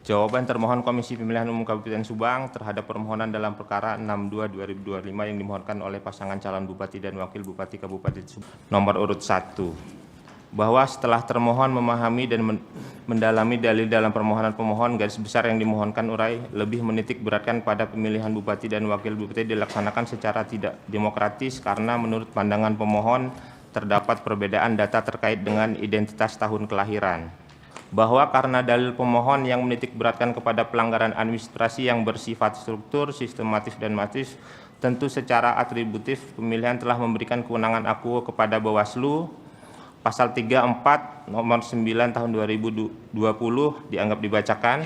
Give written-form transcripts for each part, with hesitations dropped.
Jawaban termohon Komisi Pemilihan Umum Kabupaten Subang terhadap permohonan dalam perkara 62/2025 yang dimohonkan oleh pasangan calon Bupati dan Wakil Bupati Kabupaten Subang nomor urut 1. Bahwa setelah termohon memahami dan mendalami dalil dalam permohonan pemohon, garis besar yang dimohonkan urai lebih menitik beratkan pada pemilihan Bupati dan Wakil Bupati dilaksanakan secara tidak demokratis karena menurut pandangan pemohon terdapat perbedaan data terkait dengan identitas tahun kelahiran. Bahwa karena dalil pemohon yang menitik beratkan kepada pelanggaran administrasi yang bersifat struktur, sistematis, dan masif, tentu secara atributif pemilihan telah memberikan kewenangan akuo kepada Bawaslu. Pasal 34 nomor 9 tahun 2020 dianggap dibacakan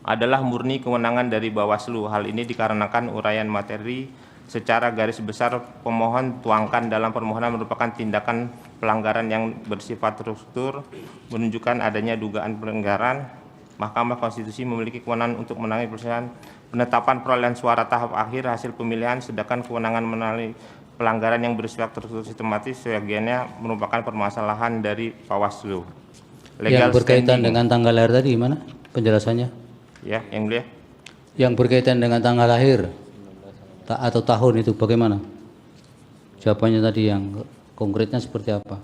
adalah murni kewenangan dari Bawaslu. Hal ini dikarenakan uraian materi secara garis besar pemohon tuangkan dalam permohonan merupakan tindakan pelanggaran yang bersifat struktur, menunjukkan adanya dugaan pelanggaran. Mahkamah Konstitusi memiliki kewenangan untuk menangani perselisihan penetapan perolehan suara tahap akhir hasil pemilihan, sedangkan kewenangan menangani pelanggaran yang bersifat terstruktur sistematis sebagiannya merupakan permasalahan dari Bawaslu. Yang berkaitan dengan tanggal lahir tadi gimana penjelasannya? Ya, yang mulia. Yang berkaitan dengan tanggal lahir atau tahun itu bagaimana? Jawabannya tadi yang konkretnya seperti apa?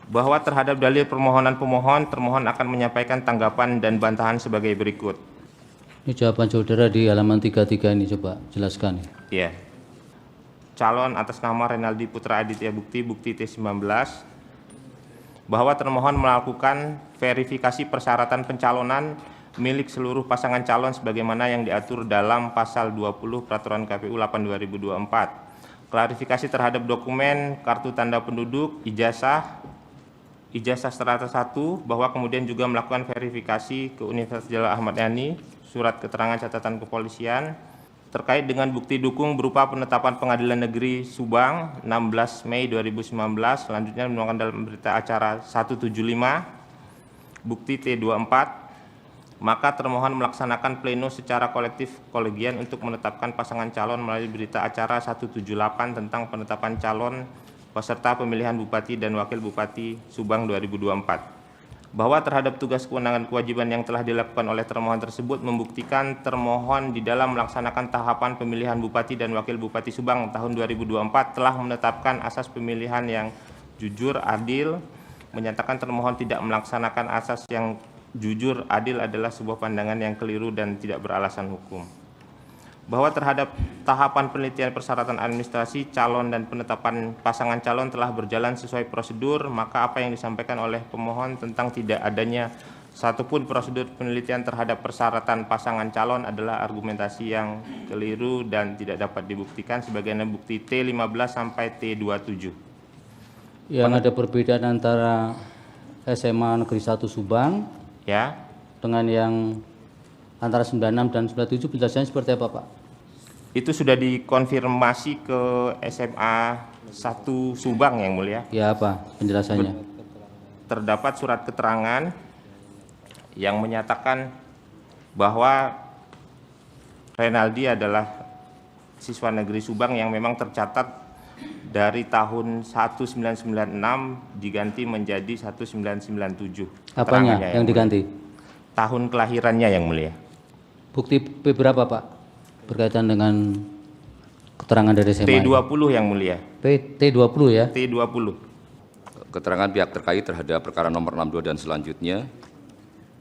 Bahwa terhadap dalil permohonan pemohon, termohon akan menyampaikan tanggapan dan bantahan sebagai berikut. Ini jawaban saudara di halaman 33 ini, coba jelaskan. Iya. Calon atas nama Renaldi Putra Aditya Bukti T19, bahwa termohon melakukan verifikasi persyaratan pencalonan milik seluruh pasangan calon sebagaimana yang diatur dalam pasal 20 Peraturan KPU 8/2024. Klarifikasi terhadap dokumen, kartu tanda penduduk, ijazah strata 1, bahwa kemudian juga melakukan verifikasi ke Universitas Jalal Ahmad Yani, surat keterangan catatan kepolisian terkait dengan bukti dukung berupa penetapan Pengadilan Negeri Subang 16 Mei 2019, selanjutnya menuangkan dalam berita acara 175, bukti T24, maka termohon melaksanakan pleno secara kolektif kolegian untuk menetapkan pasangan calon melalui berita acara 178 tentang penetapan calon peserta pemilihan Bupati dan Wakil Bupati Subang 2024. Bahwa terhadap tugas kewenangan kewajiban yang telah dilakukan oleh termohon tersebut membuktikan termohon di dalam melaksanakan tahapan pemilihan Bupati dan Wakil Bupati Subang tahun 2024 telah menetapkan asas pemilihan yang jujur, adil, menyatakan termohon tidak melaksanakan asas yang jujur, adil adalah sebuah pandangan yang keliru dan tidak beralasan hukum. Bahwa terhadap tahapan penelitian persyaratan administrasi calon dan penetapan pasangan calon telah berjalan sesuai prosedur, maka apa yang disampaikan oleh pemohon tentang tidak adanya satupun prosedur penelitian terhadap persyaratan pasangan calon adalah argumentasi yang keliru dan tidak dapat dibuktikan sebagaimana bukti T15 sampai T27. Yang ada perbedaan antara SMA Negeri 1 Subang ya dengan yang antara 96 dan 97, penjelasannya seperti apa, Pak? Itu sudah dikonfirmasi ke SMA 1 Subang, yang mulia. Ya, apa penjelasannya? Terdapat surat keterangan yang menyatakan bahwa Renaldi adalah siswa negeri Subang yang memang tercatat dari tahun 1996 diganti menjadi 1997. Apanya yang diganti? Tahun kelahirannya, yang mulia. Bukti berapa, Pak, berkaitan dengan keterangan dari SMA? T20, yang mulia. T20 ya? T20. Keterangan pihak terkait terhadap perkara nomor 62 dan selanjutnya.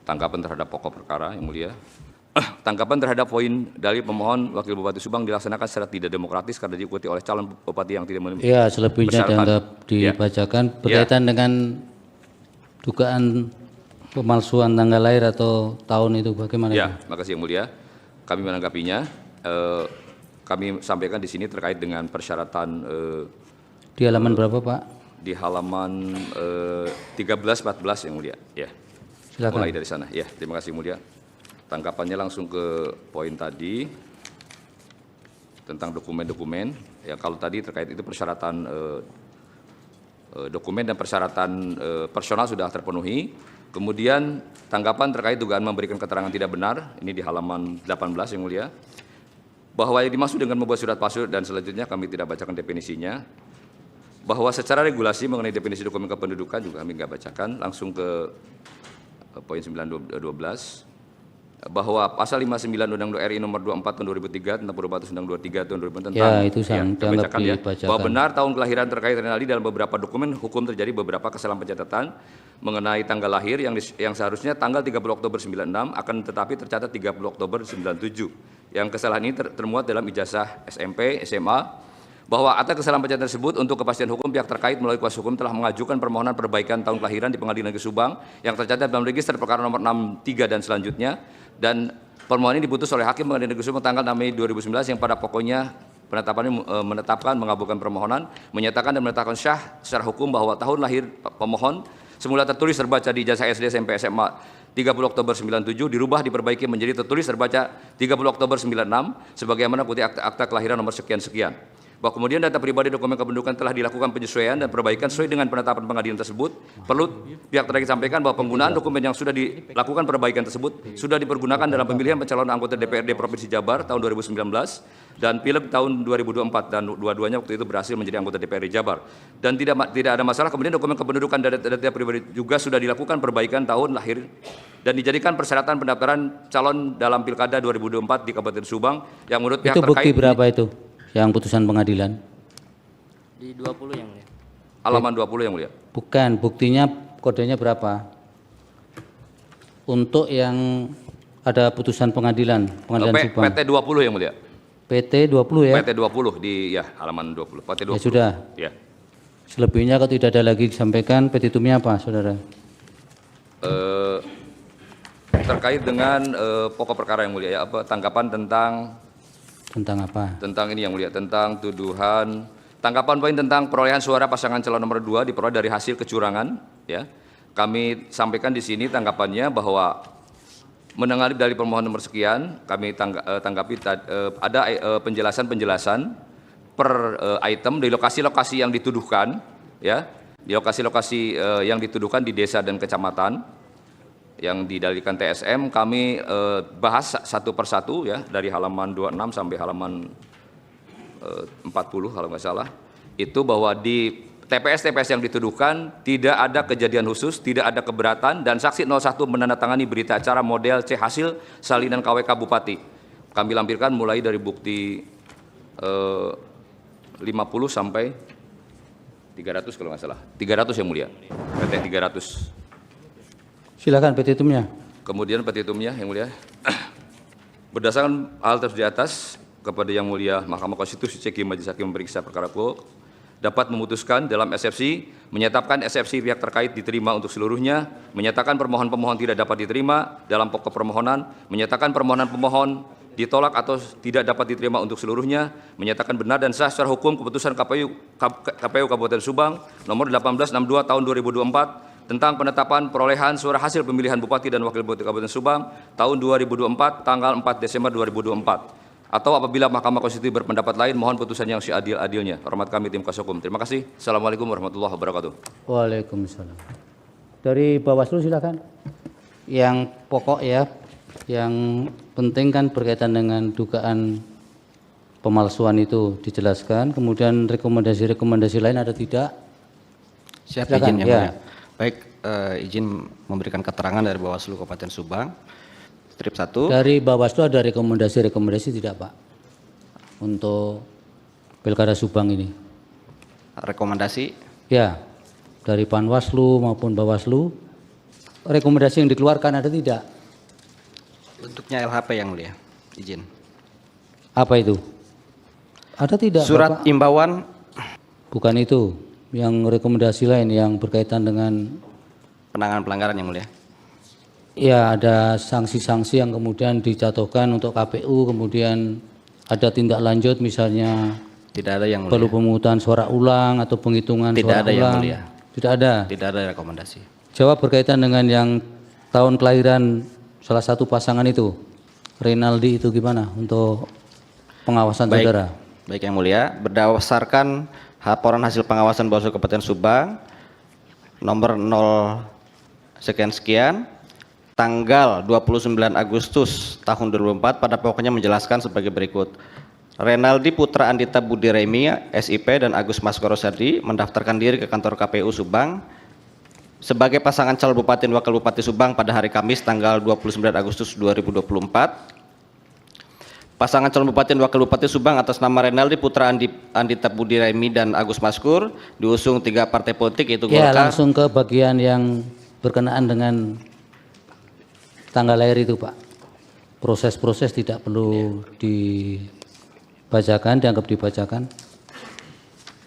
Tanggapan terhadap pokok perkara, yang mulia. Tanggapan terhadap poin dalil pemohon Wakil Bupati Subang dilaksanakan secara tidak demokratis karena diikuti oleh calon bupati yang tidak memenuhi. Ya, selebihnya dianggap dibacakan berkaitan dengan dugaan pemalsuan tanggal lahir atau tahun itu bagaimana? Ya, makasih yang mulia. Kami menanggapinya. Kami sampaikan di sini terkait dengan persyaratan. Di halaman berapa, Pak? Di halaman 13-14 yang mulia. Ya. Silakan. Mulai dari sana. Ya, terima kasih yang mulia. Tanggapannya langsung ke poin tadi tentang dokumen-dokumen. Ya, kalau tadi terkait itu persyaratan dokumen dan persyaratan personal sudah terpenuhi. Kemudian tanggapan terkait dugaan memberikan keterangan tidak benar, ini di halaman 18 yang mulia. Bahwa yang dimaksud dengan membuat surat palsu dan selanjutnya kami tidak bacakan definisinya. Bahwa secara regulasi mengenai definisi dokumen kependudukan juga kami nggak bacakan, langsung ke poin 9.12. bahwa pasal 59 Undang-Undang RI nomor 24 tahun 2003 tentang perubahan Undang 23 tahun 2000 tentang Ya, itu saya dianggap bacakan ya, dibacakan. bahwa benar tahun kelahiran terkait Renaldi dalam beberapa dokumen hukum terjadi beberapa kesalahan pencatatan mengenai tanggal lahir yang seharusnya tanggal 30 Oktober 96 akan tetapi tercatat 30 Oktober 97. Yang kesalahan ini termuat dalam ijazah SMP, SMA, bahwa atas kesalahan pencatatan tersebut untuk kepastian hukum pihak terkait melalui kuasa hukum telah mengajukan permohonan perbaikan tahun kelahiran di Pengadilan Negeri Subang yang tercatat dalam register perkara nomor 63 dan selanjutnya, dan permohonan ini diputus oleh Hakim Pengadilan Negeri Subang tanggal 6 Mei 2019 yang pada pokoknya penetapannya menetapkan mengabulkan permohonan, menyatakan dan menetapkan syah secara hukum bahwa tahun lahir pemohon semula tertulis terbaca di ijazah SD SMP SMA 30 Oktober 97 dirubah diperbaiki menjadi tertulis terbaca 30 Oktober 96 sebagaimana putih akta kelahiran nomor sekian-sekian. Bahwa kemudian data pribadi dokumen kependudukan telah dilakukan penyesuaian dan perbaikan sesuai dengan penetapan pengadilan tersebut. Perlu pihak terkait sampaikan bahwa penggunaan dokumen yang sudah dilakukan perbaikan tersebut sudah dipergunakan dalam pemilihan pencalonan anggota DPRD Provinsi Jabar tahun 2019 dan Pileg tahun 2024 dan dua-duanya waktu itu berhasil menjadi anggota DPRD Jabar. Dan tidak ada masalah kemudian dokumen kependudukan dan data pribadi juga sudah dilakukan perbaikan tahun lahir dan dijadikan persyaratan pendaftaran calon dalam Pilkada 2024 di Kabupaten Subang yang menurut pihak Itu terkait. bukti berapa itu? Yang putusan pengadilan? Di 20 yang mulia. Halaman 20 yang mulia. Bukan, buktinya kodenya berapa? Untuk yang ada putusan pengadilan Subang. PT 20 yang mulia. PT 20 ya? PT 20 di ya halaman 20. PT 20. Ya sudah. Ya. Selebihnya kalau tidak ada lagi disampaikan, petitumnya apa, saudara? Terkait dengan pokok perkara yang mulia ya, apa tanggapan Tentang apa? tentang ini yang mulia, tentang tuduhan tanggapan poin tentang perolehan suara pasangan calon nomor 2 diperoleh dari hasil kecurangan ya. Kami sampaikan di sini tanggapannya bahwa mendengar dari permohonan nomor sekian, kami tanggapi ada penjelasan per item di lokasi-lokasi yang dituduhkan ya. Di lokasi-lokasi yang dituduhkan di desa dan kecamatan yang didalilkan TSM, kami bahas satu persatu ya dari halaman 26 sampai halaman 40 kalau nggak salah. Itu bahwa di TPS yang dituduhkan tidak ada kejadian khusus, tidak ada keberatan, dan saksi 01 menandatangani berita acara model C hasil salinan KWK Bupati. Kami lampirkan mulai dari bukti 50 sampai 300 kalau nggak salah. 300 yang mulia. PT 300. Silakan petitumnya. Kemudian petitumnya yang mulia, berdasarkan hal tersebut di atas, kepada yang mulia Mahkamah Konstitusi CQ Majelis Hakim memeriksa perkara pokok dapat memutuskan dalam eksepsi, menyatakan eksepsi pihak terkait diterima untuk seluruhnya, menyatakan permohonan pemohon tidak dapat diterima dalam pokok permohonan, menyatakan permohonan pemohon ditolak atau tidak dapat diterima untuk seluruhnya, menyatakan benar dan sah secara hukum keputusan KPU Kabupaten Subang nomor 1862 tahun 2024 tentang penetapan perolehan suara hasil pemilihan Bupati dan Wakil Bupati Kabupaten Subang tahun 2024 tanggal 4 Desember 2024. Atau apabila Mahkamah Konstitusi berpendapat lain, mohon putusan yang seadil-adilnya. Hormat kami tim kuasa hukum. Terima kasih. Assalamualaikum warahmatullahi wabarakatuh. Waalaikumsalam. Dari Bawaslu silakan. Yang pokok ya, yang penting kan berkaitan dengan dugaan pemalsuan itu dijelaskan. Kemudian rekomendasi-rekomendasi lain ada tidak? Siap, Silakan, izin yang ya. mulia. Baik, izin memberikan keterangan dari Bawaslu Kabupaten Subang. Strip 1. Dari Bawaslu ada rekomendasi tidak Pak? Untuk Pilkada Subang ini? Rekomendasi. Ya, dari Panwaslu maupun Bawaslu, rekomendasi yang dikeluarkan ada tidak? Bentuknya LHP yang mulia. Izin. Apa itu? Ada tidak? Surat Bapak? imbauan. Bukan itu, yang rekomendasi lain yang berkaitan dengan Penanganan pelanggaran yang mulia. ya ada sanksi-sanksi yang kemudian dijatuhkan untuk KPU, kemudian ada tindak lanjut misalnya Tidak ada yang mulia. perlu pemungutan suara ulang atau penghitungan Tidak suara ada yang ulang. mulia. Tidak ada. Tidak ada rekomendasi. Jawab berkaitan dengan yang tahun kelahiran salah satu pasangan itu, Renaldi, itu gimana untuk pengawasan saudara? Baik yang mulia, berdasarkan laporan hasil pengawasan Bawaslu Kabupaten Subang nomor 0 sekian tanggal 29 Agustus tahun 2004 pada pokoknya menjelaskan sebagai berikut. Renaldi Putra Andita Budi Remi, SIP, dan Agus Maskoro Sadi mendaftarkan diri ke kantor KPU Subang sebagai pasangan calon Bupati dan Wakil Bupati Subang pada hari Kamis tanggal 29 Agustus 2024. Pasangan calon Bupati dan Wakil Bupati Subang atas nama Renaldi Putra Andita Budi Raimi dan Agus Maskur diusung 3 partai politik yaitu Ya, Golkar. langsung ke bagian yang berkenaan dengan tanggal lahir itu, Pak. Proses-proses tidak perlu dibacakan, dianggap dibacakan.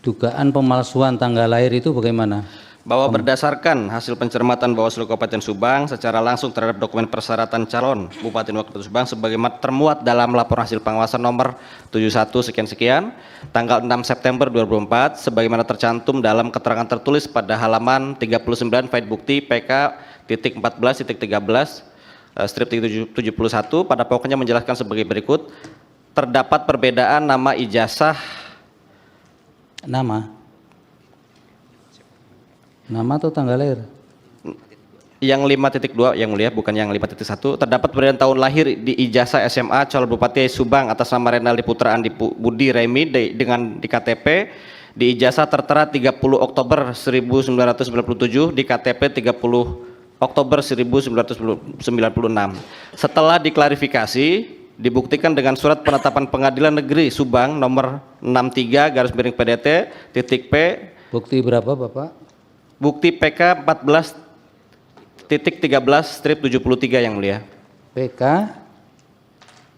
Dugaan pemalsuan tanggal lahir itu bagaimana? Bahwa berdasarkan hasil pencermatan Bawaslu Kabupaten Subang secara langsung terhadap dokumen persyaratan calon Bupati dan Wakil Bupati Subang sebagaimana termuat dalam laporan hasil pengawasan nomor 71 sekian-sekian tanggal 6 September 2024 sebagaimana tercantum dalam keterangan tertulis pada halaman 39 file bukti PK.14.13 strip 71 pada pokoknya menjelaskan sebagai berikut. Terdapat perbedaan nama ijazah Nama atau tanggal lahir? yang 5.2 yang mulia, bukan yang 5.1. Terdapat perbedaan tahun lahir di ijazah SMA calon Bupati Subang atas nama Renaldi Putra Andi Budi Raimi dengan di KTP di ijazah tertera 30 Oktober 1997 di KTP 30 Oktober 1996. Setelah diklarifikasi dibuktikan dengan surat penetapan Pengadilan Negeri Subang nomor 63/PDT titik P. Bukti berapa, Bapak? Bukti PK 14.13 strip 73 yang mulia. PK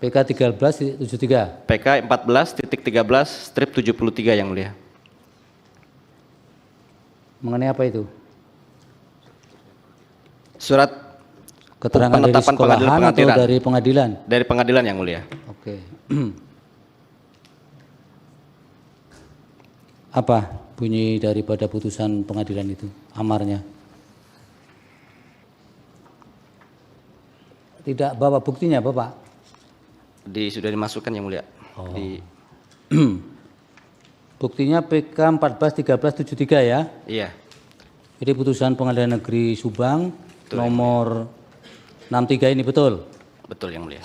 13.73. PK 14.13 strip 73 yang mulia. Mengenai apa itu? Surat Keterangan dari penetapan sekolahan atau pengadilan. dari pengadilan? Dari pengadilan yang mulia. Oke. Apa bunyi daripada putusan pengadilan itu, amarnya? Tidak bawa buktinya, Bapak? Sudah dimasukkan yang mulia. Buktinya PK 14.13.73 ya? Iya, Jadi putusan Pengadilan Negeri Subang nomor 63 ini betul? betul yang mulia.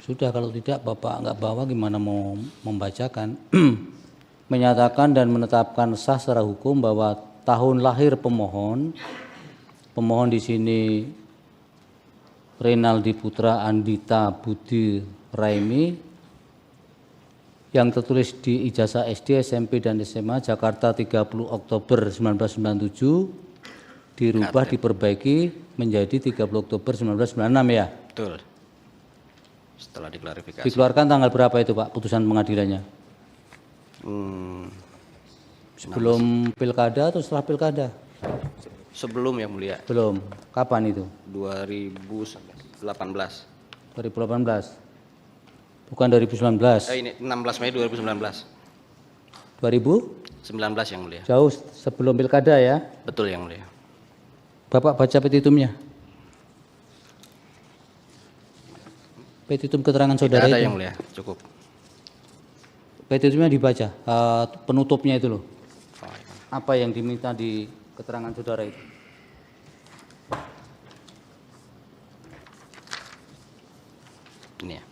Sudah, kalau tidak Bapak nggak bawa gimana mau membacakan. Menyatakan dan menetapkan sah secara hukum bahwa tahun lahir pemohon di sini Renaldi Putra Andita Budi Raimi yang tertulis di ijazah SD, SMP, dan SMA Jakarta 30 Oktober 1997 dirubah diperbaiki menjadi 30 Oktober 1996 ya. Betul. Setelah diklarifikasi. Dikeluarkan tanggal berapa itu, Pak, putusan pengadilannya? Sebelum pilkada atau setelah pilkada? Sebelum yang mulia. Belum. Kapan itu? 2018. 2018. Bukan 2019. Ini 16 Mei 2019. 2019 yang mulia. jauh sebelum pilkada ya. Betul yang mulia. Bapak baca petitumnya. Petitum keterangan saudara Tidak ada itu. yang mulia, cukup. Petitumnya dibaca, penutupnya itu loh. Oh, iya. Apa yang diminta di keterangan saudara itu? Ini ya.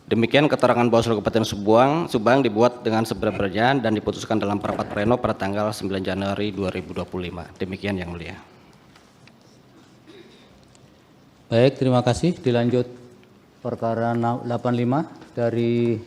Demikian keterangan Bawaslu Kabupaten Subang dibuat dengan sebenar-benarnya dan diputuskan dalam rapat pleno pada tanggal 9 Januari 2025. Demikian yang mulia. Baik, terima kasih. Dilanjut perkara 85 dari